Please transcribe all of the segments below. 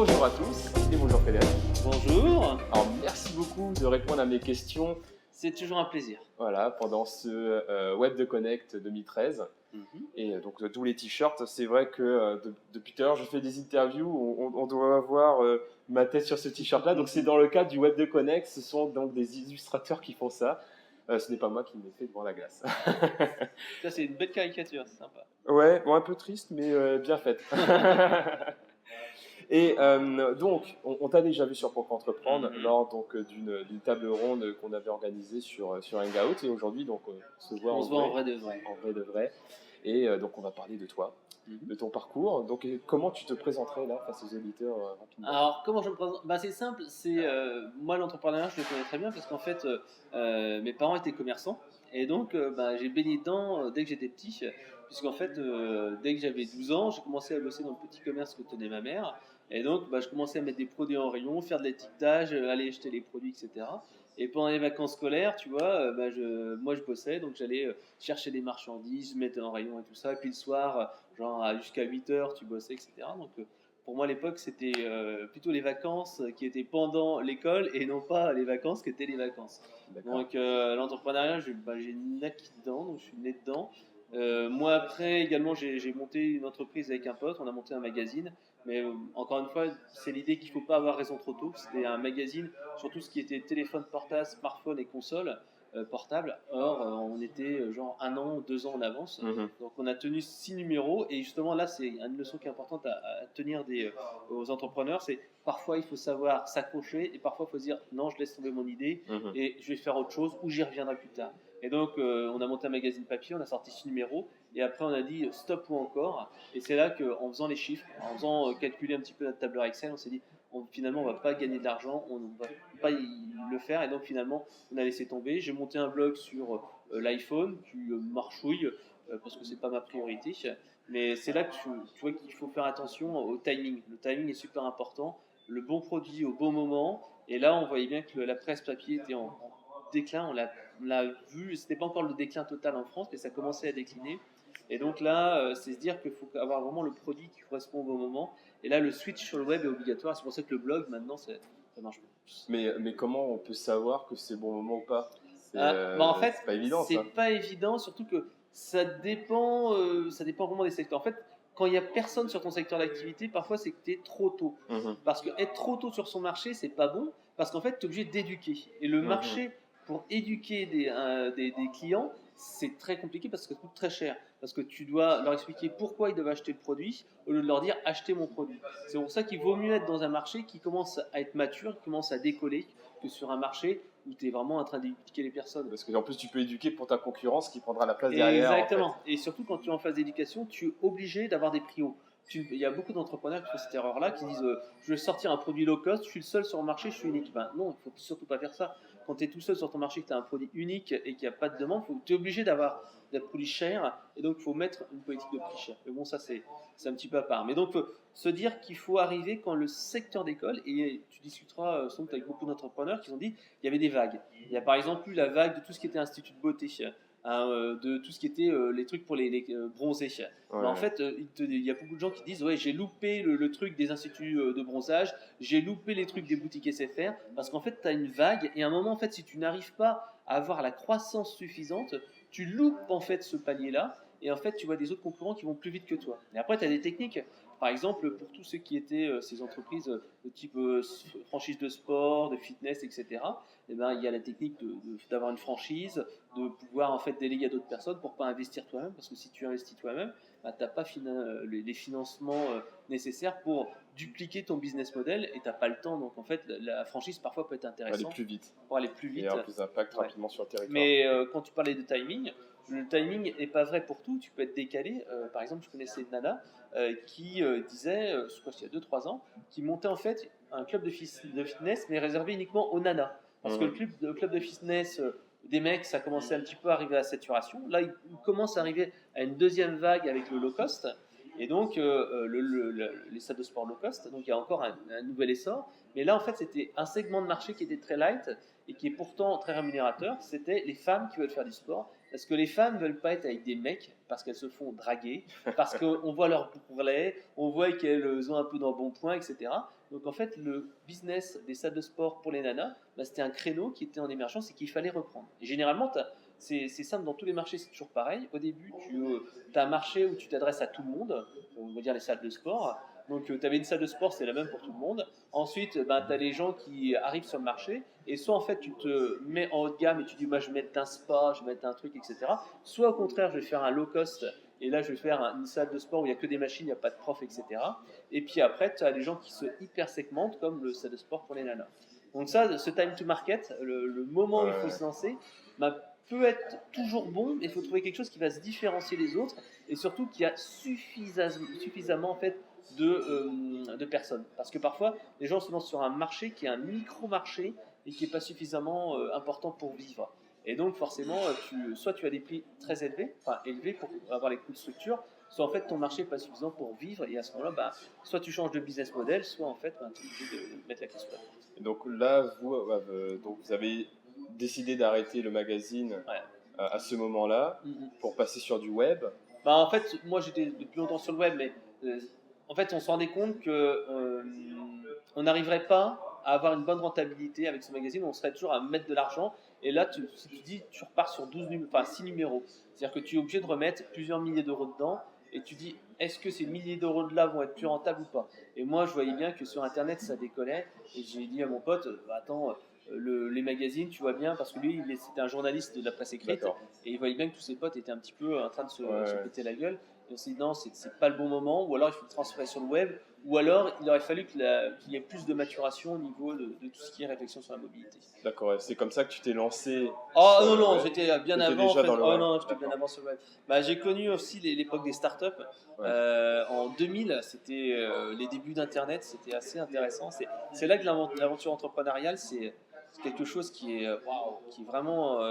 Bonjour à tous et bonjour Frédéric. Bonjour, Alors merci beaucoup de répondre à mes questions c'est toujours un plaisir. pendant ce Web de Connect 2013. Et donc d'où les t-shirts. C'est vrai que depuis tout à l'heure je fais des interviews, on doit avoir ma tête sur ce t-shirt là. Donc c'est dans le cadre du Web de Connect, ce sont donc des illustrateurs qui font ça. Ce n'est pas moi qui l'ai fait devant la glace. Ça, c'est une belle caricature, c'est sympa. Ouais, bon, un peu triste mais bien faite. Et donc, on t'a déjà vu sur Pourquoi Entreprendre lors donc, d'une table ronde qu'on avait organisée sur Hangout. Et aujourd'hui, donc, on se voit On se voit en vrai de vrai. En vrai de vrai. Et donc, on va parler de toi, de ton parcours. Donc, comment tu te présenterais là face aux auditeurs rapidement? Alors, comment je me présente? C'est simple, moi l'entrepreneuriat, je le connais très bien parce qu'en fait, mes parents étaient commerçants et donc j'ai baigné dedans dès que j'étais petit, puisqu'en fait, dès que j'avais 12 ans, j'ai commencé à bosser dans le petit commerce que tenait ma mère et donc je commençais à mettre des produits en rayon, faire de l'étiquetage, aller acheter les produits, etc. Et pendant les vacances scolaires, tu vois, moi je bossais, donc j'allais chercher des marchandises, je mettais en rayon et tout ça, et puis le soir, jusqu'à 8 heures, tu bossais, etc. Donc pour moi, à l'époque, c'était plutôt les vacances qui étaient pendant l'école et non pas les vacances qui étaient les vacances. D'accord. Donc, l'entrepreneuriat, j'ai naquis dedans, donc je suis né dedans. Moi, après, également, j'ai monté une entreprise avec un pote, on a monté un magazine. Mais encore une fois, c'est l'idée qu'il ne faut pas avoir raison trop tôt. C'était un magazine sur tout ce qui était téléphone portable, smartphone et console portable. Or, on était genre 1 an, 2 ans en avance. Donc, on a tenu 6 numéros. Et justement, là, c'est une leçon qui est importante à tenir aux entrepreneurs. C'est parfois, il faut savoir s'accrocher et parfois, il faut se dire non, je laisse tomber mon idée et je vais faire autre chose ou j'y reviendrai plus tard. Et donc, on a monté un magazine papier, on a sorti 6 numéros. Et après, on a dit stop ou encore. Et c'est là qu'en faisant les chiffres, en faisant calculer un petit peu notre tableur Excel, on s'est dit finalement, on ne va pas gagner de l'argent, on ne va pas le faire. Et donc, finalement, on a laissé tomber. J'ai monté un blog sur l'iPhone, qui marchouille, parce que ce n'est pas ma priorité. Mais c'est là que tu vois qu'il faut faire attention au timing. Le timing est super important. Le bon produit au bon moment. Et là, on voyait bien que la presse papier était en déclin. On l'a vu, c'était pas encore le déclin total en France, mais ça commençait à décliner. Et donc là, c'est se dire qu'il faut avoir vraiment le produit qui correspond au bon moment. Et là, le switch sur le web est obligatoire. C'est pour ça que le blog, maintenant, ça marche plus. Mais comment on peut savoir que c'est bon moment ou pas? En fait, c'est pas évident, c'est ça. pas évident, surtout que ça dépend vraiment des secteurs. En fait, quand il n'y a personne sur ton secteur d'activité, parfois c'est que tu es trop tôt. Parce que être trop tôt sur son marché, c'est pas bon, parce qu'en fait, tu es obligé d'éduquer. Et le marché, pour éduquer des clients, c'est très compliqué parce que ça coûte très cher. Parce que tu dois leur expliquer pourquoi ils doivent acheter le produit, au lieu de leur dire achetez mon produit. C'est pour ça qu'il vaut mieux être dans un marché qui commence à être mature, qui commence à décoller, que sur un marché où tu es vraiment en train d'éduquer les personnes. Parce qu'en plus, tu peux éduquer pour ta concurrence qui prendra la place derrière. Exactement. En fait. Et surtout, quand tu es en phase d'éducation, tu es obligé d'avoir des pris hauts. Il y a beaucoup d'entrepreneurs qui font cette erreur-là, qui disent je vais sortir un produit low cost, je suis le seul sur le marché, je suis unique. Non, il ne faut surtout pas faire ça. Quand tu es tout seul sur ton marché, que tu as un produit unique et qu'il n'y a pas de demande, tu es obligé d'être produit cher, et donc il faut mettre une politique de prix cher. Mais bon, ça c'est un petit peu à part. Mais donc, se dire qu'il faut arriver quand le secteur décolle, et tu discuteras sans doute avec beaucoup d'entrepreneurs qui ont dit il y avait des vagues. Il y a par exemple eu la vague de tout ce qui était institut de beauté. De tout ce qui était les trucs pour les bronzés. Mais en fait, il y a beaucoup de gens qui disent ouais, j'ai loupé le truc des instituts de bronzage, j'ai loupé les trucs des boutiques SFR, parce qu'en fait, tu as une vague, et à un moment, en fait, si tu n'arrives pas à avoir la croissance suffisante, tu loupes en fait ce palier-là, et en fait, tu vois des autres concurrents qui vont plus vite que toi. Et après, tu as des techniques. Par exemple, pour tous ceux qui étaient ces entreprises de type franchise de sport, de fitness, etc., il y a la technique d'avoir une franchise, de pouvoir en fait déléguer à d'autres personnes pour pas investir toi-même, parce que si tu investis toi-même, tu n'as pas les financements nécessaires pour dupliquer ton business model et tu n'as pas le temps. Donc en fait, la franchise parfois peut être intéressante. Pour aller plus vite. Et avoir plus d'impact rapidement sur le territoire. Mais quand tu parlais de timing, le timing n'est pas vrai pour tout, tu peux être décalé. Par exemple, je connaissais une nana qui disait, je crois qu'il y a 2-3 ans, qui montait en fait un club de fitness, mais réservé uniquement aux nanas. Parce que le club de fitness des mecs, ça commençait un petit peu à arriver à la saturation. Là, il commence à arriver à une deuxième vague avec le low cost. Et donc, les salles de sport low cost. Donc, il y a encore un nouvel essor. Mais là, en fait, c'était un segment de marché qui était très light et qui est pourtant très rémunérateur. C'était les femmes qui veulent faire du sport. Parce que les femmes ne veulent pas être avec des mecs parce qu'elles se font draguer, parce qu'on voit leur bourrelet, on voit qu'elles ont un peu d'embonpoint, etc. Donc en fait, le business des salles de sport pour les nanas, bah, c'était un créneau qui était en émergence et qu'il fallait reprendre. Et généralement, c'est simple, dans tous les marchés, c'est toujours pareil. Au début, tu as un marché où tu t'adresses à tout le monde, on va dire les salles de sport. Donc tu avais une salle de sport, c'est la même pour tout le monde. Ensuite, ben, tu as les gens qui arrivent sur le marché et soit en fait tu te mets en haut de gamme et tu dis moi je vais mettre un spa, je vais mettre un truc, etc. Soit au contraire, je vais faire un low cost et là je vais faire une salle de sport où il n'y a que des machines, il n'y a pas de prof, etc. Et puis après, tu as des gens qui se hyper segmentent comme le salle de sport pour les nanas. Donc ça, ce time to market, le moment où il faut se lancer, ben, peut être toujours bon, mais il faut trouver quelque chose qui va se différencier des autres et surtout qui a suffisamment en fait de personnes. Parce que parfois, les gens se lancent sur un marché qui est un micro-marché et qui n'est pas suffisamment important pour vivre. Et donc forcément, soit tu as des prix très élevés, enfin élevés pour avoir les coûts de structure, soit en fait ton marché n'est pas suffisant pour vivre et à ce moment-là, bah, soit tu changes de business model, soit en fait bah, tu es obligé de mettre la clé sous la porte. Et donc là, donc vous avez décidé d'arrêter le magazine à ce moment-là pour passer sur du web. Bah, en fait, moi j'étais depuis longtemps sur le web, mais en fait on se rendait compte que on n'arriverait pas à avoir une bonne rentabilité avec ce magazine, on serait toujours à mettre de l'argent. Et là, si tu dis, tu repars sur 6 numéros. C'est-à-dire que tu es obligé de remettre plusieurs milliers d'euros dedans. Et tu dis, est-ce que ces milliers d'euros de là vont être plus rentables ou pas? Et moi, je voyais bien que sur Internet, ça décollait. Et j'ai dit à mon pote, attends, les magazines, tu vois bien, parce que lui, c'était un journaliste de la presse écrite. D'accord. Et il voyait bien que tous ses potes étaient un petit peu en train de se péter la gueule. Et on s'est dit, non, c'est pas le bon moment. Ou alors, il faut le transférer sur le web. Ou alors, il aurait fallu qu'il y ait plus de maturation au niveau de tout ce qui est réflexion sur la mobilité. D'accord, c'est comme ça que tu t'es lancé. Oh non, j'étais bien avant. Déjà dans le web. Non, j'étais bien avant sur le web. Bah, j'ai connu aussi l'époque des startups. En 2000, c'était les débuts d'Internet, c'était assez intéressant. C'est là que l'aventure entrepreneuriale, c'est quelque chose qui est vraiment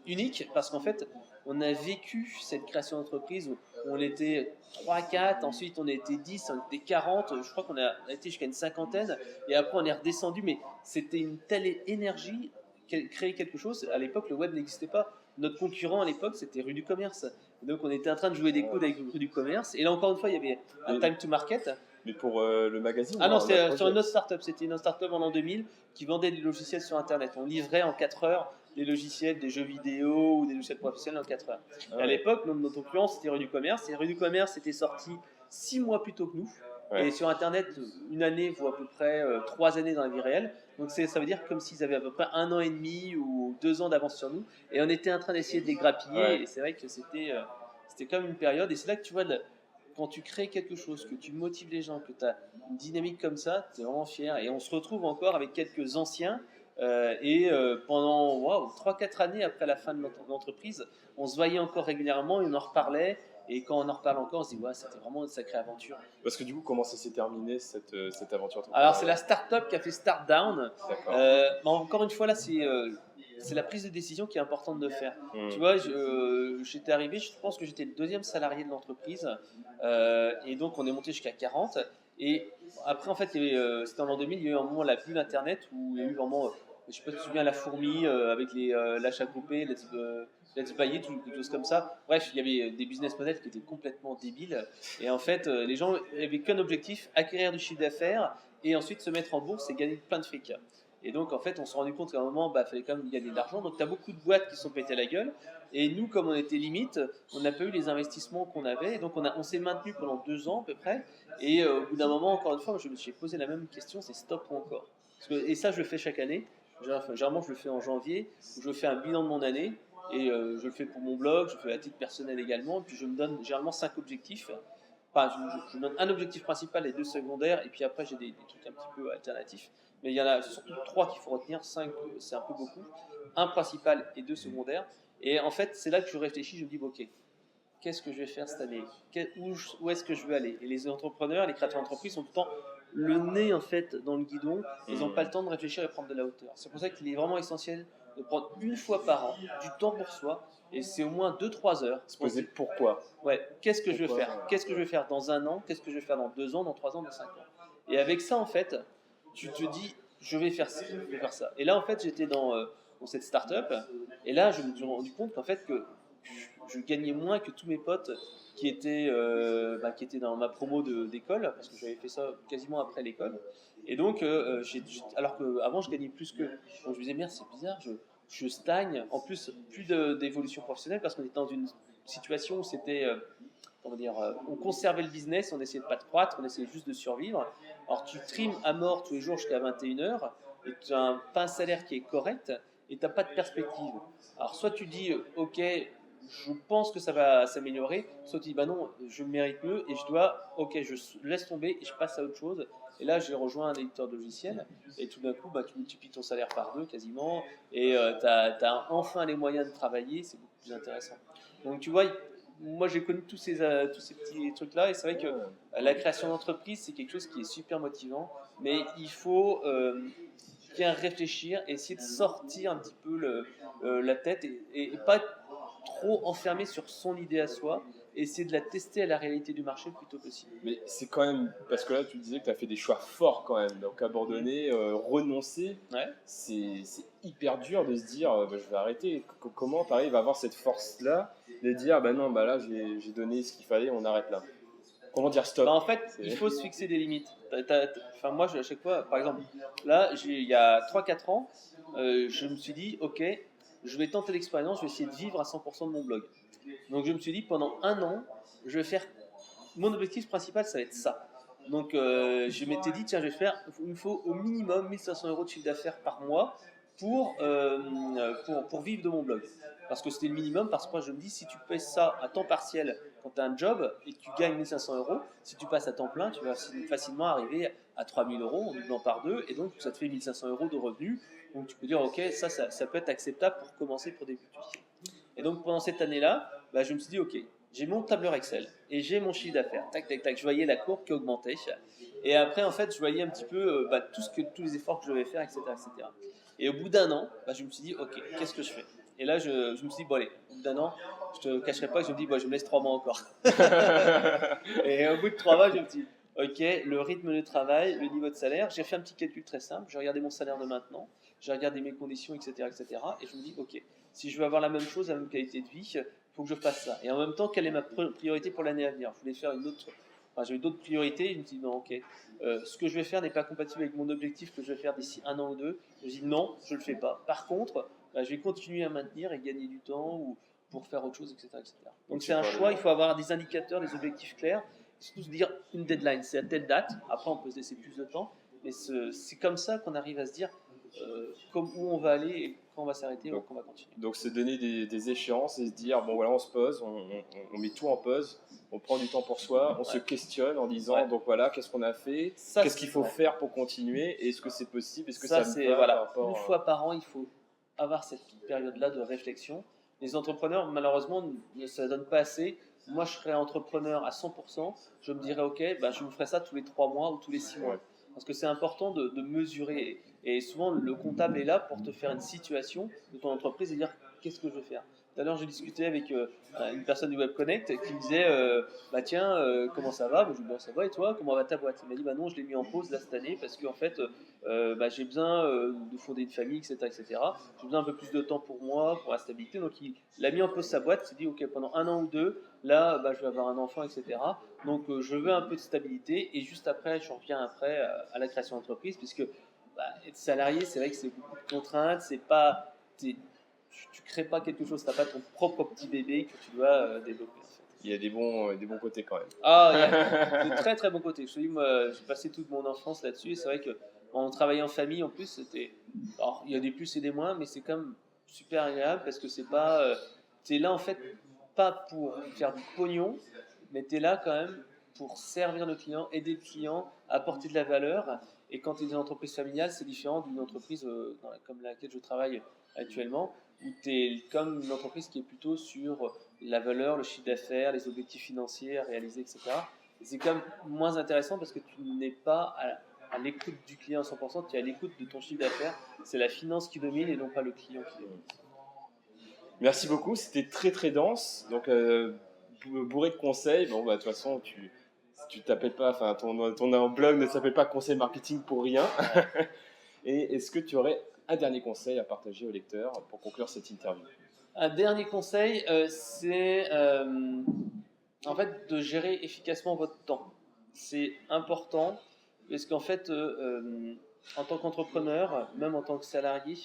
unique parce qu'en fait, on a vécu cette création d'entreprise où on était 3, 4, ensuite on était 10, on était 40, je crois qu'on a été jusqu'à une cinquantaine, et après on est redescendu, mais c'était une telle énergie créer quelque chose. À l'époque, le web n'existait pas. Notre concurrent à l'époque, c'était Rue du Commerce. Donc on était en train de jouer des coudes avec Rue du Commerce, et là encore une fois, il y avait un time to market. Mais pour le magazine? Ah non, c'était sur une autre startup. C'était une startup en l'an 2000 qui vendait des logiciels sur Internet. On livrait en 4 heures des logiciels, des jeux vidéo ou des logiciels professionnels en 4 heures. Et à l'époque, notre concurrence, c'était Rue du Commerce. Et Rue du Commerce était sorti 6 mois plus tôt que nous. Et sur Internet, une année vaut à peu près 3 années dans la vie réelle. Donc ça veut dire comme s'ils avaient à peu près 1 an et demi ou 2 ans d'avance sur nous. Et on était en train d'essayer de les grappiller. Et c'est vrai que c'était comme une période. Et c'est là que tu vois... Quand tu crées quelque chose, que tu motives les gens, que tu as une dynamique comme ça, tu es vraiment fier. Et on se retrouve encore avec quelques anciens. Pendant 3-4 années après la fin de l'entreprise, on se voyait encore régulièrement et on en reparlait. Et quand on en reparle encore, on se dit c'était vraiment une sacrée aventure. Parce que du coup, comment ça s'est terminé cette aventure? Alors, c'est la start-up qui a fait Start Down. Encore une fois, là, c'est la prise de décision qui est importante de faire. Tu vois, j'étais arrivé, je pense que j'étais le 2e salarié de l'entreprise. Et donc, on est monté jusqu'à 40. Et après, en fait, c'était en l'an 2000, il y a eu un moment, la bulle Internet, où il y a eu vraiment, je sais pas si tu te souviens, la fourmi avec l'achat groupé, Let's Buy It, ou quelque chose comme ça. Bref, il y avait des business models qui étaient complètement débiles. Et en fait, les gens n'avaient qu'un objectif, acquérir du chiffre d'affaires et ensuite se mettre en bourse et gagner plein de fric. Et donc, en fait, on s'est rendu compte qu'à un moment, il fallait quand même gagner de l'argent. Donc, tu as beaucoup de boîtes qui se sont pétées la gueule. Et nous, comme on était limite, on n'a pas eu les investissements qu'on avait. Et donc, on s'est maintenu pendant 2 ans à peu près. Et au bout d'un moment, encore une fois, je me suis posé la même question, c'est stop ou encore? Et ça, je le fais chaque année. Généralement, je le fais en janvier, où je fais un bilan de mon année. Et je le fais pour mon blog, je le fais à titre personnel également. Puis je me donne généralement 5 objectifs. Enfin, je me donne un objectif principal et 2 secondaires. Et puis après, j'ai des trucs un petit peu alternatifs. Mais il y en a surtout 3 qu'il faut retenir. 5, c'est un peu beaucoup. Un principal et 2 secondaires. Et en fait, c'est là que je réfléchis. Je me dis, ok, qu'est-ce que je vais faire cette année? Où est-ce que je veux aller? Et les entrepreneurs, les créateurs d'entreprise sont tout le temps le nez en fait dans le guidon. Ils n'ont pas le temps de réfléchir et prendre de la hauteur. C'est pour ça qu'il est vraiment essentiel de prendre une fois par an du temps pour soi. Et c'est au moins 2-3 heures. Se poser pourquoi? Qu'est-ce que je veux faire? Qu'est-ce que je vais faire dans 1 an? Qu'est-ce que je vais faire dans 2 ans, dans 3 ans, dans 5 ans? Et avec ça, en fait, tu te dis, je vais faire ça, je vais faire ça. Et là, en fait, j'étais dans cette start-up. Et là, je me suis rendu compte qu'en fait, que je gagnais moins que tous mes potes qui étaient dans ma promo d'école, parce que j'avais fait ça quasiment après l'école. Et donc, alors qu'avant, je gagnais plus qu'eux. Donc, je me disais, merde, c'est bizarre, je stagne. En plus, plus d'évolution professionnelle, parce qu'on était dans une situation où c'était, on conservait le business, on essayait de pas de croître, on essayait juste de survivre. Alors, tu trimes à mort tous les jours jusqu'à 21h, et tu n'as pas un salaire qui est correct, et tu n'as pas de perspective. Alors, soit tu dis, ok, je pense que ça va s'améliorer, soit tu dis, bah non, je mérite mieux, et je laisse tomber, et je passe à autre chose. Et là, j'ai rejoint un éditeur de logiciels, et tout d'un coup, tu multiplies ton salaire par 2 quasiment, et tu as enfin les moyens de travailler, c'est beaucoup plus intéressant. Donc tu vois, moi j'ai connu tous ces petits trucs-là, et c'est vrai que la création d'entreprise, c'est quelque chose qui est super motivant, mais il faut bien réfléchir, et essayer de sortir un petit peu la tête, et pas être trop enfermé sur son idée à soi, essayer de la tester à la réalité du marché le plus tôt possible. Mais c'est quand même, parce que là tu disais que tu as fait des choix forts quand même, donc abandonner, renoncer, Ouais. c'est hyper dur de se dire je vais arrêter. Comment tu arrives à avoir cette force-là de dire bah non, bah là j'ai donné ce qu'il fallait, on arrête là. Comment dire stop? En fait, il faut se fixer des limites. Moi, à chaque fois, par exemple, là, il y a 3-4 ans, je me suis dit, ok, je vais tenter l'expérience, je vais essayer de vivre à 100% de mon blog. Donc, je me suis dit, pendant un an, je vais faire. Mon objectif principal, ça va être ça. Donc, je m'étais dit, tiens, il me faut au minimum 1500 € de chiffre d'affaires par mois pour vivre de mon blog. Parce que c'était le minimum, parce que je me dis, si tu fais ça à temps partiel quand tu as un job et que tu gagnes 1500 €, si tu passes à temps plein, tu vas facilement arriver à 3000 € en doublant par 2, et donc ça te fait 1500 € de revenus. Donc tu peux dire, ok, ça peut être acceptable pour commencer, pour débuter. Et donc pendant cette année-là, je me suis dit, ok, j'ai mon tableur Excel et j'ai mon chiffre d'affaires. Tac, tac, tac. Je voyais la courbe qui augmentait. Et après, en fait, je voyais un petit peu tous les efforts que je devais faire, etc., etc. Et au bout d'un an, je me suis dit, ok, qu'est-ce que je fais? Et là, je me suis dit, bon allez, au bout d'un an, je te cacherai pas que je me dis, je me laisse 3 mois encore. Et au bout de 3 mois, je me suis dit, ok, le rythme de travail, le niveau de salaire, j'ai fait un petit calcul très simple, j'ai regardé mon salaire de maintenant, j'ai regardé mes conditions, etc., etc. Et je me dis, ok, si je veux avoir la même chose, la même qualité de vie, il faut que je fasse ça. Et en même temps, quelle est ma priorité pour l'année à venir? Je voulais faire j'avais d'autres priorités. Je me suis dit, non, ok, ce que je vais faire n'est pas compatible avec mon objectif que je vais faire d'ici 1 an ou 2. Je me suis dit, non, je ne le fais pas. Par contre, je vais continuer à maintenir et gagner du temps ou pour faire autre chose, etc., etc. Donc c'est un choix, il faut avoir des indicateurs, des objectifs clairs, et surtout se dire une deadline, c'est à telle date. Après, on peut se laisser plus de temps, mais c'est comme ça qu'on arrive à se dire où on va aller et quand on va s'arrêter ou quand on va continuer. Donc se donner des échéances et se dire bon voilà, on se pose, on met tout en pause, on prend du temps pour soi, on se questionne en disant donc voilà, qu'est-ce qu'on a fait, qu'est-ce qu'il faut faire pour continuer, et est-ce que c'est possible, est-ce que ça me va par rapport une fois par an, il faut avoir cette période-là de réflexion. Les entrepreneurs, malheureusement, ça ne donne pas assez. Moi, je serais entrepreneur à 100%, je me dirais ok, je me ferai ça tous les 3 mois ou tous les 6 mois. Ouais. Parce que c'est important de mesurer. Et souvent, le comptable est là pour te faire une situation de ton entreprise et dire qu'est-ce que je veux faire. Tout à l'heure, j'ai discuté avec une personne du Web Connect qui me disait tiens, comment ça va? Je lui ai dit ça va, et toi? Comment va ta boîte? Il m'a dit non, je l'ai mis en pause là cette année parce qu'en fait, j'ai besoin de fonder une famille, etc., etc. J'ai besoin un peu plus de temps pour moi, pour la stabilité. Donc, il a mis en pause sa boîte, il s'est dit ok, pendant 1 an ou 2, là, je vais avoir un enfant, etc. Donc, je veux un peu de stabilité, et juste après, je reviens après à la création d'entreprise, puisque être salarié, c'est vrai que c'est beaucoup de contraintes, tu crées pas quelque chose, tu n'as pas ton propre petit bébé que tu dois développer. En fait. Il y a des bons côtés quand même. Ah, il y a de très très bons côtés. Je te dis, moi, j'ai passé toute mon enfance là-dessus, et c'est vrai que on travaillait en famille, en plus, alors, il y a des plus et des moins, mais c'est quand même super agréable parce que c'est pas, tu es là en fait pas pour faire du pognon, mais tu es là quand même pour servir le client, aider le client, apporter de la valeur. Et quand tu es dans une entreprise familiale, c'est différent d'une entreprise comme laquelle je travaille actuellement, où tu es comme une entreprise qui est plutôt sur la valeur, le chiffre d'affaires, les objectifs financiers à réaliser, etc. Et c'est quand même moins intéressant parce que tu n'es pas à l'écoute du client à 100%, tu es à l'écoute de ton chiffre d'affaires. C'est la finance qui domine et non pas le client qui domine. Merci beaucoup, c'était très très dense, donc bourré de conseils. Bon, de toute façon, tu t'appelles pas, enfin ton blog ne s'appelle pas Conseil Marketing pour rien. Et est-ce que tu aurais un dernier conseil à partager aux lecteurs pour conclure cette interview? Un dernier conseil, c'est en fait de gérer efficacement votre temps. C'est important parce qu'en fait, en tant qu'entrepreneur, même en tant que salarié,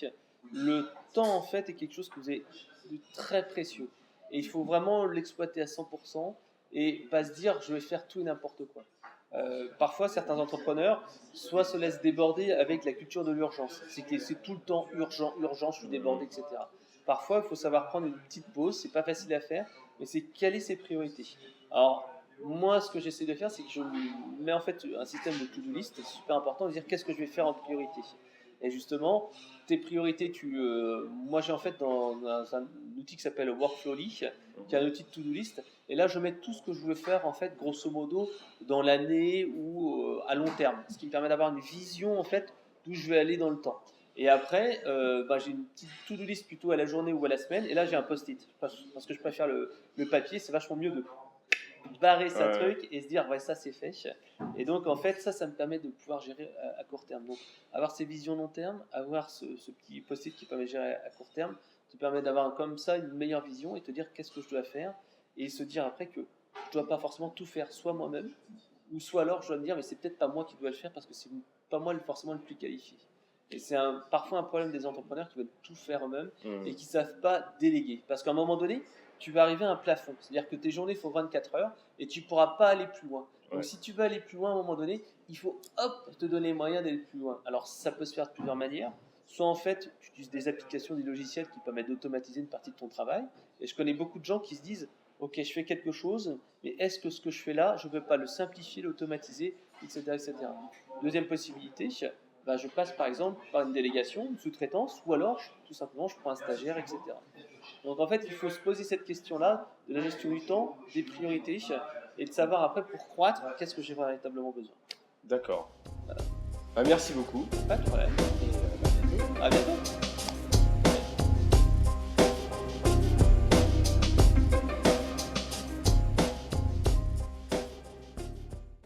le temps en fait est quelque chose que vous avez de très précieux. Et il faut vraiment l'exploiter à 100% et pas se dire je vais faire tout et n'importe quoi. Parfois, certains entrepreneurs soit se laissent déborder avec la culture de l'urgence. C'est que c'est tout le temps urgent, urgent, je suis débordé, etc. Parfois, il faut savoir prendre une petite pause. C'est pas facile à faire, mais c'est caler ses priorités. Alors, moi, ce que j'essaie de faire, c'est que je mets en fait un système de to-do list. C'est super important de dire qu'est-ce que je vais faire en priorité. Et justement, tes priorités, moi j'ai en fait dans un outil qui s'appelle Workflowly, qui est un outil de to-do list. Et là, je mets tout ce que je veux faire en fait, grosso modo, dans l'année ou à long terme, ce qui me permet d'avoir une vision en fait d'où je vais aller dans le temps. Et après, j'ai une petite to-do list plutôt à la journée ou à la semaine. Et là, j'ai un post-it parce que je préfère le papier. C'est vachement mieux de barrer sa truc et se dire ouais, ça c'est fait. Et donc en fait ça me permet de pouvoir gérer à court terme. Donc avoir ces visions long terme, avoir ce petit post-it qui permet de gérer à court terme, te permet d'avoir comme ça une meilleure vision et te dire qu'est-ce que je dois faire et se dire après que je dois pas forcément tout faire soit moi-même ou soit alors je dois me dire mais c'est peut-être pas moi qui dois le faire parce que c'est pas moi forcément le plus qualifié. Et c'est parfois un problème des entrepreneurs qui veulent tout faire eux-mêmes et qui savent pas déléguer parce qu'à un moment donné tu vas arriver à un plafond. C'est-à-dire que tes journées font 24 heures et tu ne pourras pas aller plus loin. Donc si tu veux aller plus loin à un moment donné, il faut te donner les moyens d'aller plus loin. Alors ça peut se faire de plusieurs manières. Soit en fait, tu utilises des applications, des logiciels qui permettent d'automatiser une partie de ton travail. Et je connais beaucoup de gens qui se disent ok, je fais quelque chose, mais est-ce que ce que je fais là, je ne peux pas le simplifier, l'automatiser, etc., etc. Deuxième possibilité, je passe par exemple par une délégation, une sous-traitance, ou alors tout simplement je prends un stagiaire, etc. Donc en fait, il faut se poser cette question-là de la gestion du temps, des priorités, et de savoir après pour croître, qu'est-ce que j'ai véritablement besoin. D'accord. Voilà. Merci beaucoup. Pas de problème. Et à bientôt.